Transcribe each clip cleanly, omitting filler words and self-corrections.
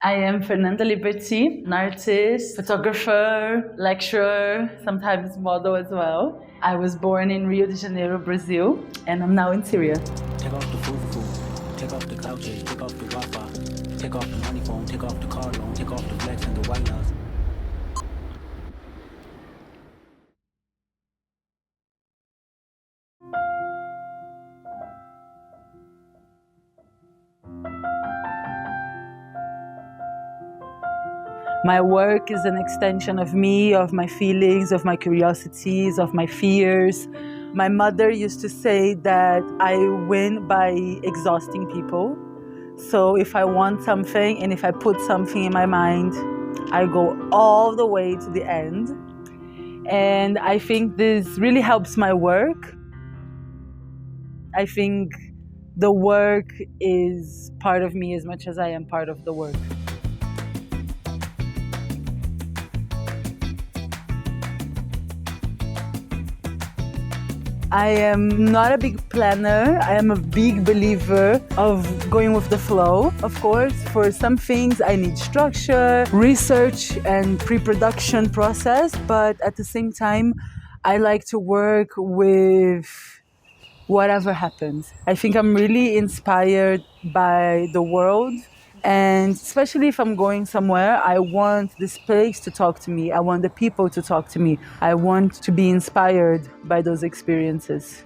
I am Fernanda Liberty, an artist, photographer, lecturer, sometimes model as well. I was born in Rio de Janeiro, Brazil, and I'm now in Syria. Take off the foo-foo, take off the cloud chase, take off the Wi-Fi, take off the money phone, take off the car loan, take off the flex and the white noise. My work is an extension of me, of my feelings, of my curiosities, of my fears. My mother used to say that I win by exhausting people. So if I want something and if I put something in my mind, I go all the way to the end. And I think this really helps my work. I think the work is part of me as much as I am part of the work. I am not a big planner. I am a big believer of going with the flow. Of course, for some things I need structure, research, and pre-production process, but at the same time, I like to work with whatever happens. I think I'm really inspired by the world. And especially if I'm going somewhere, I want this place to talk to me. I want the people to talk to me. I want to be inspired by those experiences.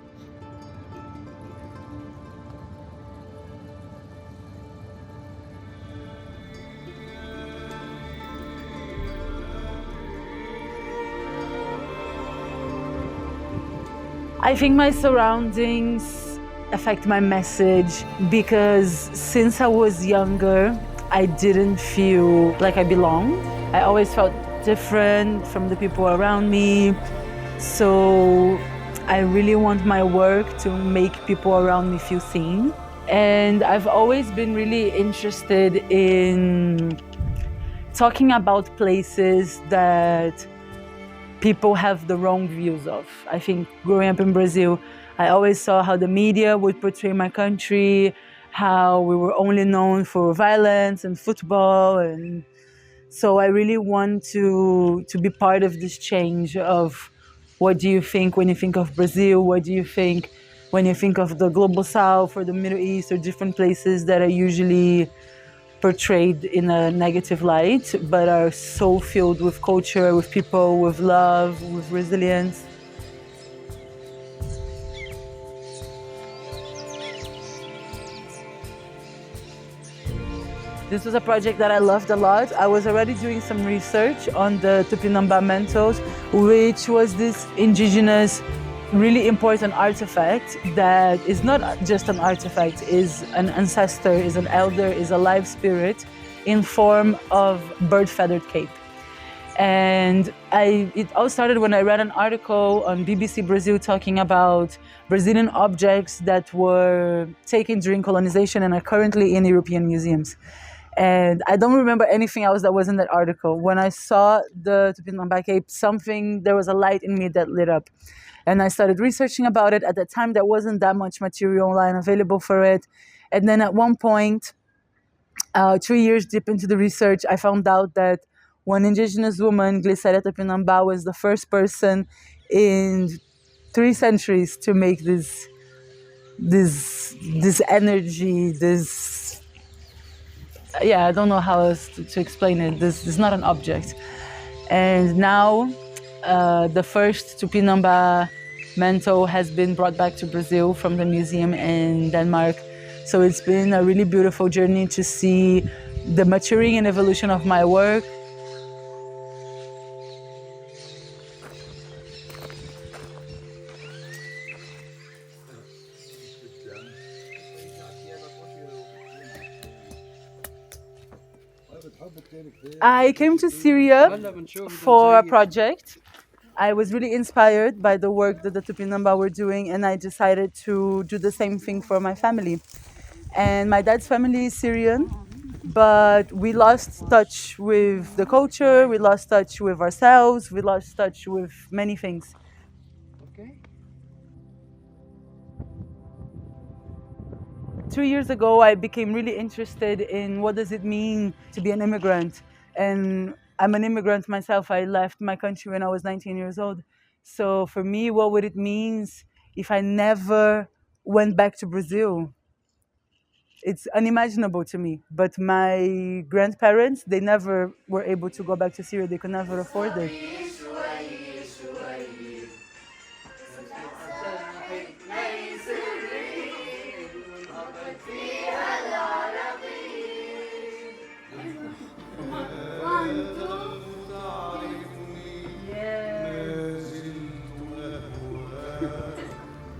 I think my surroundings affect my message because since I was younger, I didn't feel like I belonged. I always felt different from the people around me. So I really want my work to make people around me feel seen. And I've always been really interested in talking about places that people have the wrong views of. I think growing up in Brazil, I always saw how the media would portray my country, how we were only known for violence and football. And so I really want to be part of this change of what do you think when you think of Brazil? What do you think when you think of the global south or the Middle East or different places that are usually portrayed in a negative light, but are so filled with culture, with people, with love, with resilience. This was a project that I loved a lot. I was already doing some research on the Tupinambá mantos, which was this indigenous, really important artifact that is not just an artifact, is an ancestor, is an elder, is a live spirit in form of bird feathered cape. And it all started when I read an article on BBC Brazil talking about Brazilian objects that were taken during colonization and are currently in European museums. And I don't remember anything else that was in that article. When I saw the Tupinambá Cape, there was a light in me that lit up. And I started researching about it. At that time, there wasn't that much material online available for it. And then at one point, 2 years deep into the research, I found out that one indigenous woman, Glyceria Tupinambá, was the first person in 3 centuries to make this energy, I don't know how else to explain it. This is not an object. And now the first Tupinambá manto has been brought back to Brazil from the museum in Denmark. So it's been a really beautiful journey to see the maturing and evolution of my work. I came to Syria for a project. I was really inspired by the work that the Tupinambá were doing, and I decided to do the same thing for my family. And my dad's family is Syrian, but we lost touch with the culture, we lost touch with ourselves, we lost touch with many things. 2 years ago, I became really interested in what does it mean to be an immigrant. And I'm an immigrant myself. I left my country when I was 19 years old. So for me, what would it mean if I never went back to Brazil? It's unimaginable to me. But my grandparents, they never were able to go back to Syria. They could never afford it.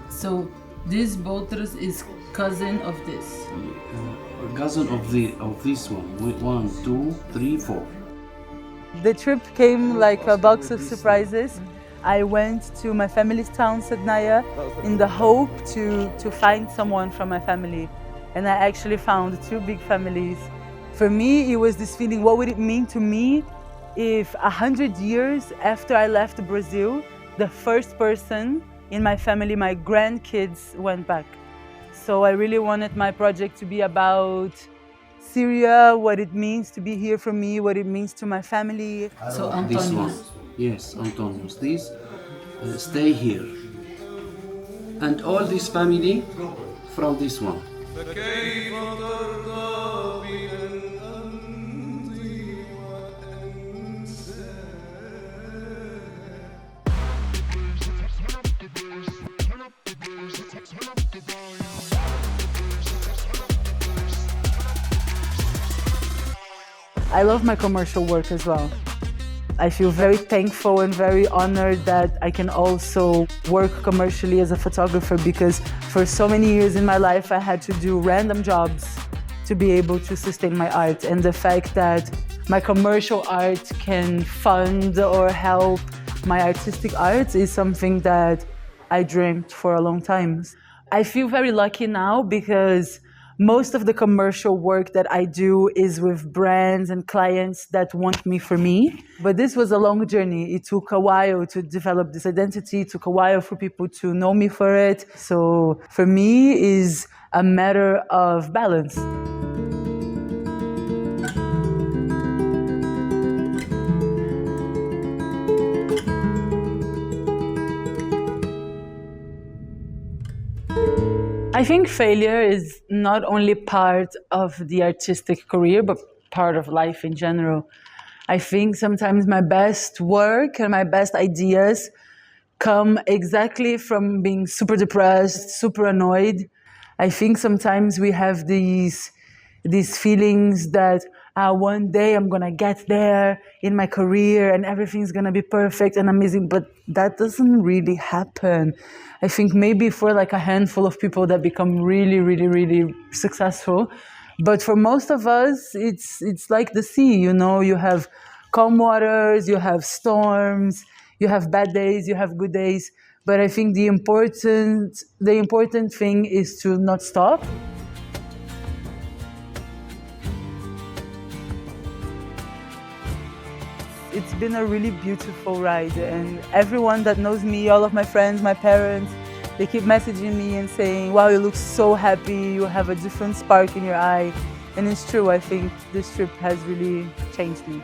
So this Boutros is cousin of this. Cousin of this one. 1, 2, 3, 4. The trip came like a box of surprises. I went to my family's town, Sednaya, in the hope to find someone from my family. And I actually found 2 big families. For me, it was this feeling, what would it mean to me if 100 years after I left Brazil, the first person in my family, my grandkids, went back. So I really wanted my project to be about Syria, what it means to be here for me, what it means to my family. So this one, yes, Antonius. This stay here, and all this family from this one. I love my commercial work as well. I feel very thankful and very honored that I can also work commercially as a photographer, because for so many years in my life I had to do random jobs to be able to sustain my art. And the fact that my commercial art can fund or help my artistic art is something that I dreamed for a long time. I feel very lucky now because most of the commercial work that I do is with brands and clients that want me for me. But this was a long journey. It took a while to develop this identity. It took a while for people to know me for it. So for me, is a matter of balance. I think failure is not only part of the artistic career, but part of life in general. I think sometimes my best work and my best ideas come exactly from being super depressed, super annoyed. I think sometimes we have these feelings that one day I'm gonna get there in my career and everything's gonna be perfect and amazing, but that doesn't really happen. I think maybe for like a handful of people that become really, really, really successful. But for most of us, it's like the sea, you know, you have calm waters, you have storms, you have bad days, you have good days. But I think the important thing is to not stop. It's been a really beautiful ride, and everyone that knows me, all of my friends, my parents, they keep messaging me and saying, wow, you look so happy, you have a different spark in your eye. And it's true, I think this trip has really changed me.